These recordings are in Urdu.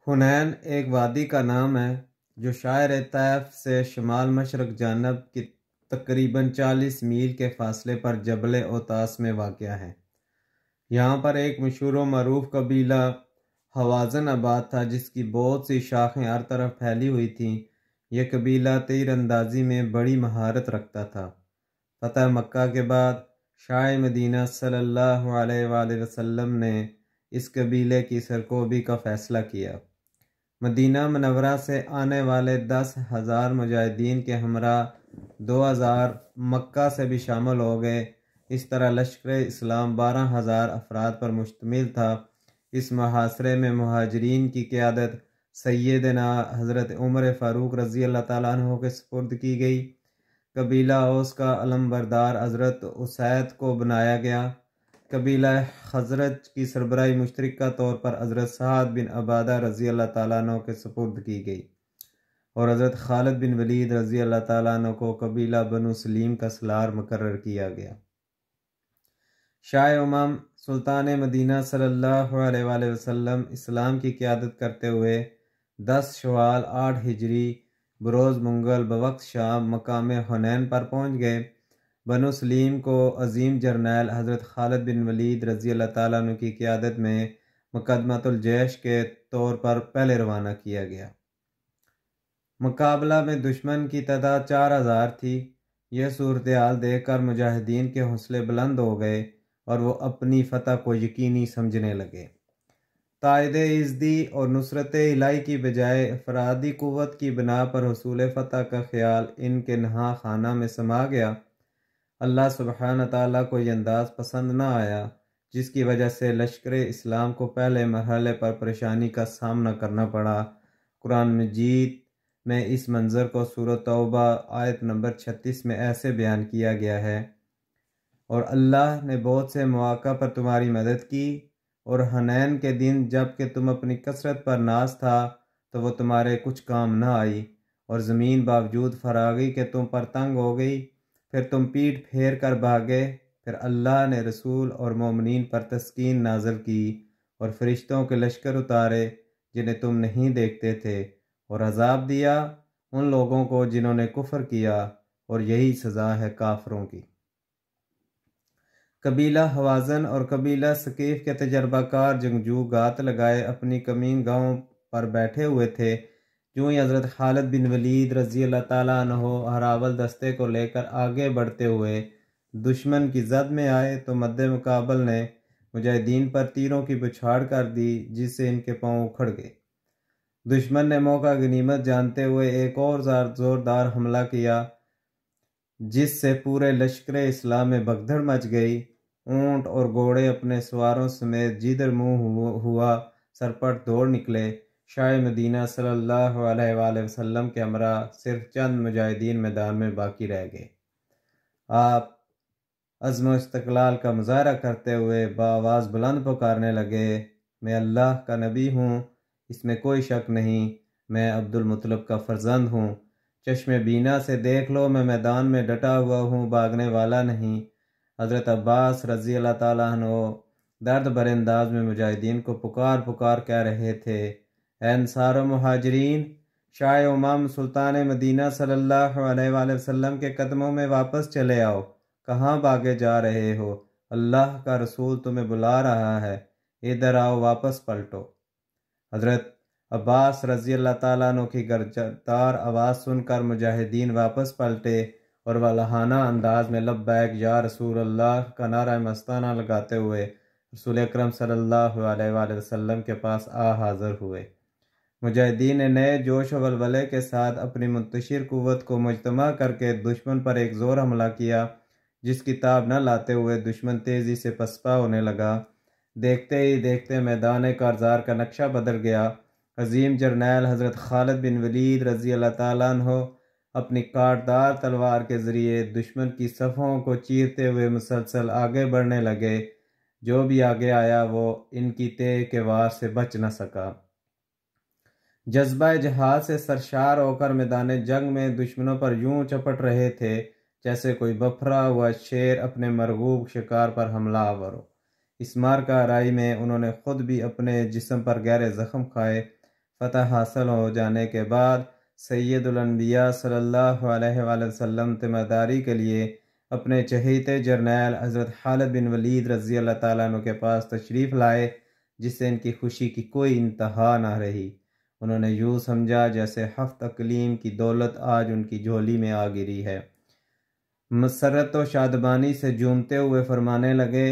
حنین ایک وادی کا نام ہے جو شاعر طیف سے شمال مشرق جانب کی تقریباً 40 میل کے فاصلے پر جبل اوتاس میں واقع ہے۔ یہاں پر ایک مشہور و معروف قبیلہ حوازن آباد تھا جس کی بہت سی شاخیں ہر طرف پھیلی ہوئی تھیں۔ یہ قبیلہ تیر اندازی میں بڑی مہارت رکھتا تھا۔ فتح مکہ کے بعد شاہ مدینہ صلی اللہ علیہ وآلہ وسلم نے اس قبیلے کی سرکوبی کا فیصلہ کیا۔ مدینہ منورہ سے آنے والے 10,000 مجاہدین کے ہمراہ 2,000 مکہ سے بھی شامل ہو گئے۔ اس طرح لشکر اسلام 12,000 افراد پر مشتمل تھا۔ اس محاصرے میں مہاجرین کی قیادت سیدنا حضرت عمر فاروق رضی اللہ تعالیٰ عنہ کے سپرد کی گئی۔ قبیلہ اوس کا علم بردار حضرت اسید کو بنایا گیا۔ قبیلہ خزرج کی سربراہی مشترکہ طور پر حضرت سعد بن عبادہ رضی اللہ تعالیٰ عنہ کے سپرد کی گئی اور حضرت خالد بن ولید رضی اللہ تعالیٰ عنہ کو قبیلہ بنو سلیم کا سالار مقرر کیا گیا۔ شاہ امم سلطان مدینہ صلی اللہ علیہ وآلہ وسلم اسلام کی قیادت کرتے ہوئے 10 شوال 8 ہجری بروز منگل بوقت شام مقام حنین پر پہنچ گئے۔ بنو سلیم کو عظیم جرنیل حضرت خالد بن ولید رضی اللہ تعالیٰ عنہ کی قیادت میں مقدمۃ الجیش کے طور پر پہلے روانہ کیا گیا۔ مقابلہ میں دشمن کی تعداد 4,000 تھی۔ یہ صورتحال دیکھ کر مجاہدین کے حوصلے بلند ہو گئے اور وہ اپنی فتح کو یقینی سمجھنے لگے۔ تائید ازدی اور نصرت الہی کی بجائے افرادی قوت کی بنا پر حصول فتح کا خیال ان کے نہاں خانہ میں سما گیا۔ اللہ سبحانہ تعالیٰ کو یہ انداز پسند نہ آیا جس کی وجہ سے لشکر اسلام کو پہلے مرحلے پر پریشانی کا سامنا کرنا پڑا۔ قرآن مجید میں اس منظر کو سورۃ توبہ آیت نمبر 36 میں ایسے بیان کیا گیا ہے، اور اللہ نے بہت سے مواقع پر تمہاری مدد کی، اور حنین کے دن جب کہ تم اپنی کثرت پر ناز تھا تو وہ تمہارے کچھ کام نہ آئی، اور زمین باوجود فراغی کہ تم پر تنگ ہو گئی، پھر تم پیٹھ پھیر کر بھاگے۔ پھر اللہ نے رسول اور مومنین پر تسکین نازل کی اور فرشتوں کے لشکر اتارے جنہیں تم نہیں دیکھتے تھے، اور عذاب دیا ان لوگوں کو جنہوں نے کفر کیا، اور یہی سزا ہے کافروں کی۔ قبیلہ حوازن اور قبیلہ ثقیف کے تجربہ کار جنگجو گات لگائے اپنی کمین گاہوں پر بیٹھے ہوئے تھے۔ جو ہی حضرت خالد بن ولید رضی اللہ تعالیٰ عنہ ہراول دستے کو لے کر آگے بڑھتے ہوئے دشمن کی زد میں آئے تو مد مقابل نے مجاہدین پر تیروں کی بچھاڑ کر دی جس سے ان کے پاؤں اکھڑ گئے۔ دشمن نے موقع غنیمت جانتے ہوئے ایک اور زوردار حملہ کیا جس سے پورے لشکر اسلام میں بھگدڑ مچ گئی۔ اونٹ اور گھوڑے اپنے سواروں سمیت جدھر منہ ہوا سرپٹ دوڑ نکلے۔ شاہ مدینہ صلی اللہ علیہ وآلہ وسلم کے ہمراہ صرف چند مجاہدین میدان میں باقی رہ گئے۔ آپ عزم و استقلال کا مظاہرہ کرتے ہوئے بآواز بلند پکارنے لگے، میں اللہ کا نبی ہوں، اس میں کوئی شک نہیں، میں عبد المطلب کا فرزند ہوں، چشم بینا سے دیکھ لو میں میدان میں ڈٹا ہوا ہوں، بھاگنے والا نہیں۔ حضرت عباس رضی اللہ تعالیٰ عنہ درد بھرے انداز میں مجاہدین کو پکار پکار کہہ رہے تھے، اے انصار و مہاجرین، شاہ امم سلطان مدینہ صلی اللہ علیہ وآلہ وسلم کے قدموں میں واپس چلے آؤ، کہاں بھاگے جا رہے ہو؟ اللہ کا رسول تمہیں بلا رہا ہے، ادھر آؤ، واپس پلٹو۔ حضرت عباس رضی اللہ تعالیٰ عنہ کی گرجدار آواز سن کر مجاہدین واپس پلٹے اور والہانہ انداز میں لبیک یا رسول اللہ کا نعرہ مستانہ لگاتے ہوئے رسول اکرم صلی اللہ علیہ وآلہ وسلم کے پاس حاضر ہوئے۔ مجاہدین نے نئے جوش و ولولے کے ساتھ اپنی منتشر قوت کو مجتمع کر کے دشمن پر ایک زور حملہ کیا جس کی تاب نہ لاتے ہوئے دشمن تیزی سے پسپا ہونے لگا۔ دیکھتے ہی دیکھتے میدان کارزار کا نقشہ بدل گیا۔ عظیم جرنیل حضرت خالد بن ولید رضی اللہ تعالیٰ عنہ اپنی کاٹدار تلوار کے ذریعے دشمن کی صفوں کو چیرتے ہوئے مسلسل آگے بڑھنے لگے۔ جو بھی آگے آیا وہ ان کی تیغ کے وار سے بچ نہ سکا۔ جذبہ جہاد سے سرشار ہو کر میدان جنگ میں دشمنوں پر یوں چپٹ رہے تھے جیسے کوئی بپھرا ہوا شیر اپنے مرغوب شکار پر حملہ آور ہو۔ اس معرکہ آرائی میں انہوں نے خود بھی اپنے جسم پر گہرے زخم کھائے۔ فتح حاصل ہو جانے کے بعد سید الانبیاء صلی اللہ علیہ وآلہ وسلم تیمارداری کے لیے اپنے چہیتے جرنیل حضرت خالد بن ولید رضی اللہ تعالیٰ عنہ کے پاس تشریف لائے، جس سے ان کی خوشی کی کوئی انتہا نہ رہی۔ انہوں نے یوں سمجھا جیسے ہفت اقلیم کی دولت آج ان کی جھولی میں آ گری ہے۔ مسرت و شادمانی سے جھومتے ہوئے فرمانے لگے،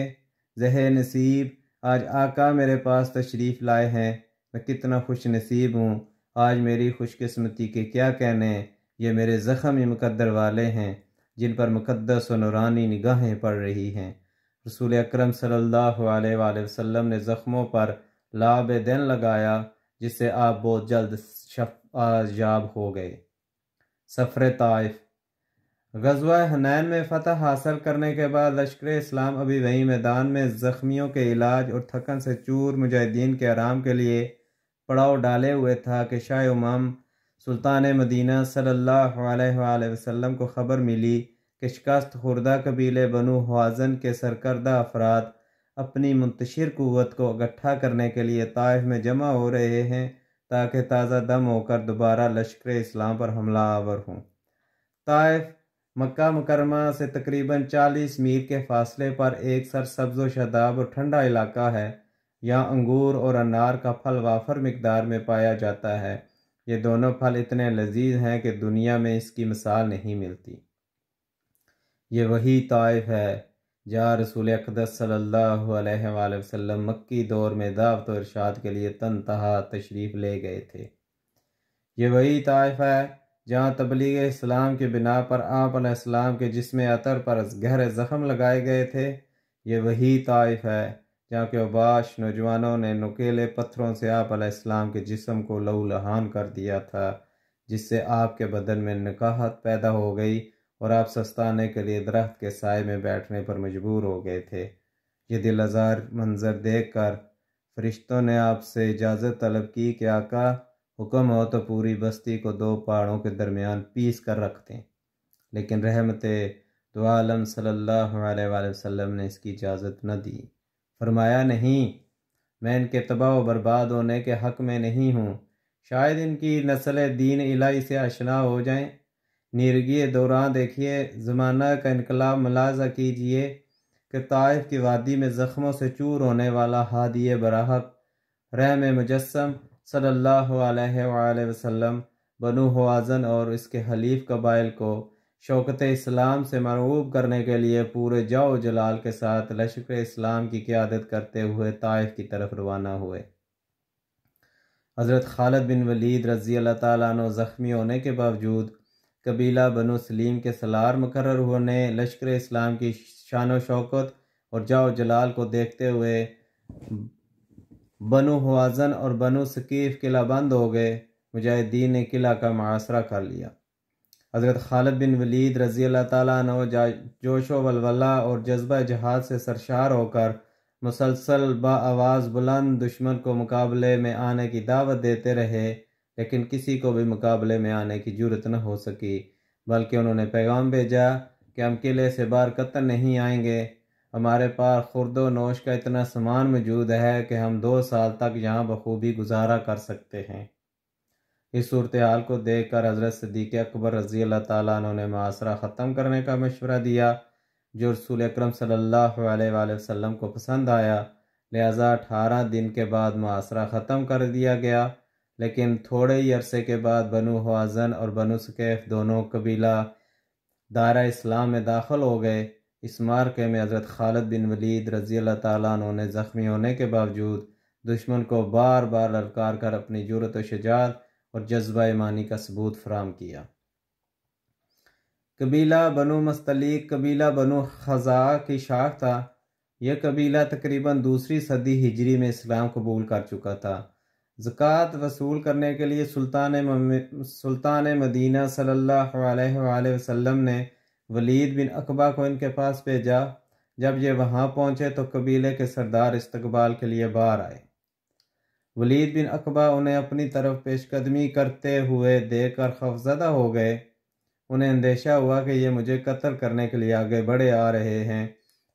زہ نصیب، آج آقا میرے پاس تشریف لائے ہیں، میں کتنا خوش نصیب ہوں۔ آج میری خوش قسمتی کے کیا کہنے، یہ میرے زخم مقدر والے ہیں جن پر مقدس و نورانی نگاہیں پڑ رہی ہیں۔ رسول اکرم صلی اللہ علیہ وآلہ وسلم نے زخموں پر لعاب دین لگایا، جس سے آپ بہت جلد شفایاب ہو گئے۔ سفر طائف۔ غزوہ حنین میں فتح حاصل کرنے کے بعد لشکر اسلام ابھی وہیں میدان میں زخمیوں کے علاج اور تھکن سے چور مجاہدین کے آرام کے لیے پڑاؤ ڈالے ہوئے تھا کہ شاہ امام سلطان مدینہ صلی اللہ علیہ وآلہ وسلم کو خبر ملی کہ شکست خوردہ قبیلے بنو حوازن کے سرکردہ افراد اپنی منتشر قوت کو اکٹھا کرنے کے لیے طائف میں جمع ہو رہے ہیں تاکہ تازہ دم ہو کر دوبارہ لشکر اسلام پر حملہ آور ہوں۔ طائف مکہ مکرمہ سے تقریباً 40 میل کے فاصلے پر ایک سرسبز و شاداب اور ٹھنڈا علاقہ ہے۔ یہاں انگور اور انار کا پھل وافر مقدار میں پایا جاتا ہے۔ یہ دونوں پھل اتنے لذیذ ہیں کہ دنیا میں اس کی مثال نہیں ملتی۔ یہ وہی طائف ہے جہاں رسول اقدس صلی اللہ علیہ وآلہ وسلم مکی دور میں دعوت و ارشاد کے لیے تنہا تشریف لے گئے تھے۔ یہ وہی طائف ہے جہاں تبلیغ اسلام کی بنا پر آپ علیہ السلام کے جسم عطر پر گہرے زخم لگائے گئے تھے۔ یہ وہی طائف ہے جہاں کے اوباش نوجوانوں نے نکیلے پتھروں سے آپ علیہ السلام کے جسم کو لہو لہان کر دیا تھا، جس سے آپ کے بدن میں نکاحت پیدا ہو گئی اور آپ سستانے کے لیے درخت کے سائے میں بیٹھنے پر مجبور ہو گئے تھے۔ یہ دل آزار منظر دیکھ کر فرشتوں نے آپ سے اجازت طلب کی کہ آقا حکم ہو تو پوری بستی کو 2 پہاڑوں کے درمیان پیس کر رکھ دیں، لیکن رحمت دو عالم صلی اللہ علیہ وآلہ وسلم نے اس کی اجازت نہ دی۔ فرمایا، نہیں، میں ان کے تباہ و برباد ہونے کے حق میں نہیں ہوں، شاید ان کی نسل دین الہی سے آشنا ہو جائیں۔ نیرگی دوران دیکھیے، زمانہ کا انقلاب ملاحظہ کیجیے کہ طائف کی وادی میں زخموں سے چور ہونے والا ہادی برحق رحم مجسم صلی اللہ علیہ وآلہ وسلم بنو حوازن اور اس کے حلیف قبائل کو شوکت اسلام سے مرعوب کرنے کے لیے پورے جاؤ جلال کے ساتھ لشکر اسلام کی قیادت کرتے ہوئے طائف کی طرف روانہ ہوئے۔ حضرت خالد بن ولید رضی اللہ تعالیٰ عنہ زخمی ہونے کے باوجود قبیلہ بنو سلیم کے سالار مقرر ہونے لشکر اسلام کی شان و شوکت اور جاؤ جلال کو دیکھتے ہوئے بنو حوازن اور بنو ثقیف قلعہ بند ہو گئے۔ مجاہدین نے قلعہ کا محاصرہ کر لیا۔ حضرت خالد بن ولید رضی اللہ تعالیٰ عنہ جوش و ولولہ اور جذبہ جہاد سے سرشار ہو کر مسلسل بآواز بلند دشمن کو مقابلے میں آنے کی دعوت دیتے رہے، لیکن کسی کو بھی مقابلے میں آنے کی جرأت نہ ہو سکی، بلکہ انہوں نے پیغام بھیجا کہ ہم قلعے سے باہر قطع نہیں آئیں گے، ہمارے پاس خورد و نوش کا اتنا سامان موجود ہے کہ ہم 2 سال تک یہاں بخوبی گزارا کر سکتے ہیں۔ اس صورتحال کو دیکھ کر حضرت صدیق اکبر رضی اللہ تعالیٰ عنہ نے محاصرہ ختم کرنے کا مشورہ دیا، جو رسول اکرم صلی اللہ علیہ وآلہ وسلم کو پسند آیا، لہذا 18 دن کے بعد محاصرہ ختم کر دیا گیا۔ لیکن تھوڑے ہی عرصے کے بعد بنو حوازن اور بنو ثقیف دونوں قبیلہ دائرہ اسلام میں داخل ہو گئے۔ اس معرکے میں حضرت خالد بن ولید رضی اللہ تعالیٰ عنہ نے زخمی ہونے کے باوجود دشمن کو بار بار للکار کر اپنی جرأت و شجاعت اور جذبہ ایمانی کا ثبوت فراہم کیا۔ قبیلہ بنو مستلیق قبیلہ بنو خزاعہ کی شاخ تھا۔ یہ قبیلہ تقریباً 2 صدی ہجری میں اسلام قبول کر چکا تھا۔ زکوٰۃ وصول کرنے کے لیے سلطان مدینہ صلی اللہ علیہ وآلہ وسلم نے ولید بن عقبہ کو ان کے پاس بھیجا۔ جب یہ وہاں پہنچے تو قبیلے کے سردار استقبال کے لیے باہر آئے۔ ولید بن عقبہ انہیں اپنی طرف پیش قدمی کرتے ہوئے دیکھ کر خوفزدہ ہو گئے۔ انہیں اندیشہ ہوا کہ یہ مجھے قتل کرنے کے لیے آگے بڑھے آ رہے ہیں۔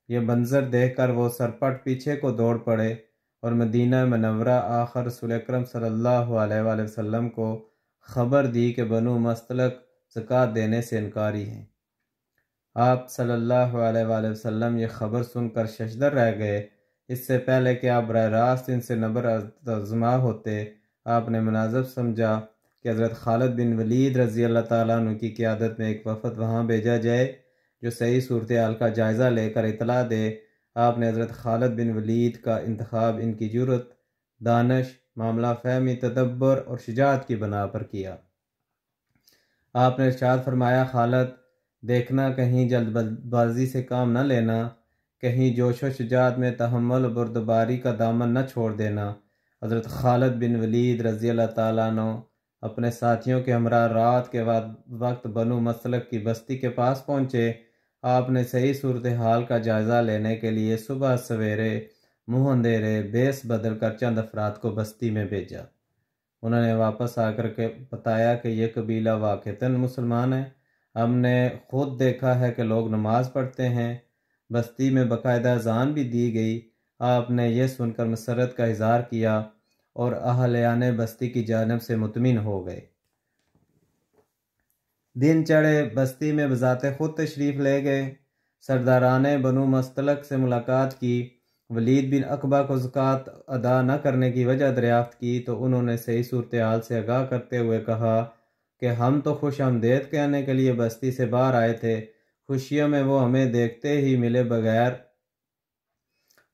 یہ منظر دیکھ کر وہ سرپٹ پیچھے کو دوڑ پڑے اور مدینہ منورہ آخر رسول اکرم صلی اللہ علیہ وآلہ وسلم کو خبر دی کہ بنو مستلق زکوٰۃ دینے سے انکاری ہیں۔ آپ صلی اللہ علیہ وآلہ وسلم یہ خبر سن کر ششدر رہ گئے۔ اس سے پہلے کہ آپ براہ راست ان سے نبر آزما ہوتے، آپ نے مناسب سمجھا کہ حضرت خالد بن ولید رضی اللہ تعالیٰ عنہ کی قیادت میں ایک وفد وہاں بھیجا جائے جو صحیح صورتحال کا جائزہ لے کر اطلاع دے۔ آپ نے حضرت خالد بن ولید کا انتخاب ان کی جرأت، دانش، معاملہ فہمی، تدبر اور شجاعت کی بنا پر کیا۔ آپ نے ارشاد فرمایا، خالد، دیکھنا کہیں جلد بازی سے کام نہ لینا، کہیں جوش و شجاعت میں تحمل و بردباری کا دامن نہ چھوڑ دینا۔ حضرت خالد بن ولید رضی اللہ تعالیٰ عنہ اپنے ساتھیوں کے ہمراہ رات کے وقت بنو مستلق کی بستی کے پاس پہنچے۔ آپ نے صحیح صورتحال کا جائزہ لینے کے لیے صبح سویرے منہ اندھیرے بیس بدل کر چند افراد کو بستی میں بھیجا۔ انہوں نے واپس آ کر کے بتایا کہ یہ قبیلہ واقعتاً مسلمان ہے، ہم نے خود دیکھا ہے کہ لوگ نماز پڑھتے ہیں، بستی میں باقاعدہ اذان بھی دی گئی۔ آپ نے یہ سن کر مسرت کا اظہار کیا اور اہلیان بستی کی جانب سے مطمئن ہو گئے۔ دن چڑھے، بستی میں بذات خود تشریف لے گئے، سرداران بنو مستلق سے ملاقات کی، ولید بن عقبہ کو زکوٰۃ ادا نہ کرنے کی وجہ دریافت کی تو انہوں نے صحیح صورتحال سے آگاہ کرتے ہوئے کہا کہ ہم تو خوش آمدید کہنے کے لیے بستی سے باہر آئے تھے، خوشیوں میں وہ ہمیں دیکھتے ہی ملے بغیر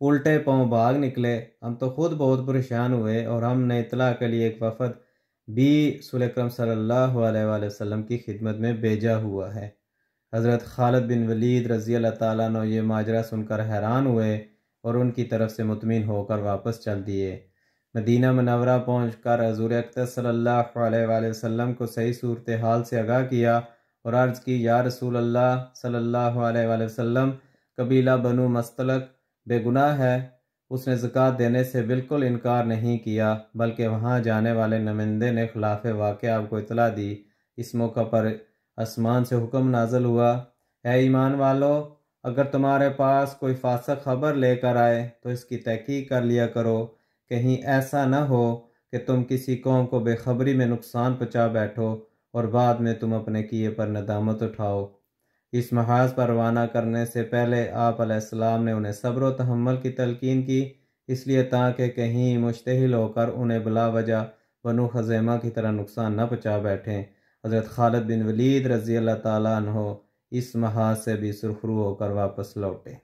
الٹے پاؤں بھاگ نکلے۔ ہم تو خود بہت پریشان ہوئے اور ہم نے اطلاع کے لیے ایک وفد بھی رسول اکرم صلی اللہ علیہ وآلہ وسلم کی خدمت میں بھیجا ہوا ہے۔ حضرت خالد بن ولید رضی اللہ تعالیٰ عنہ یہ ماجرا سن کر حیران ہوئے اور ان کی طرف سے مطمئن ہو کر واپس چل دیے۔ مدینہ منورہ پہنچ کر حضور اقدس صلی اللہ علیہ وآلہ وسلم کو صحیح صورتحال سے آگاہ کیا اور عرض کی، یا رسول اللہ صلی اللہ علیہ وآلہ وسلم، قبیلہ بنو مستلق بے گناہ ہے، اس نے زکوٰۃ دینے سے بالکل انکار نہیں کیا، بلکہ وہاں جانے والے نمائندے نے خلاف واقعہ آپ کو اطلاع دی۔ اس موقع پر آسمان سے حکم نازل ہوا، اے ایمان والو، اگر تمہارے پاس کوئی فاسق خبر لے کر آئے تو اس کی تحقیق کر لیا کرو، کہیں ایسا نہ ہو کہ تم کسی قوم کو بے خبری میں نقصان پہنچا بیٹھو اور بعد میں تم اپنے کیے پر ندامت اٹھاؤ۔ اس محاذ پر روانہ کرنے سے پہلے آپ علیہ السلام نے انہیں صبر و تحمل کی تلقین کی، اس لیے تاکہ کہیں مشتعل ہو کر انہیں بلا وجہ بنو خزیمہ کی طرح نقصان نہ پہنچا بیٹھیں۔ حضرت خالد بن ولید رضی اللہ تعالیٰ عنہ اس محاذ سے بھی سرخرو ہو کر واپس لوٹے۔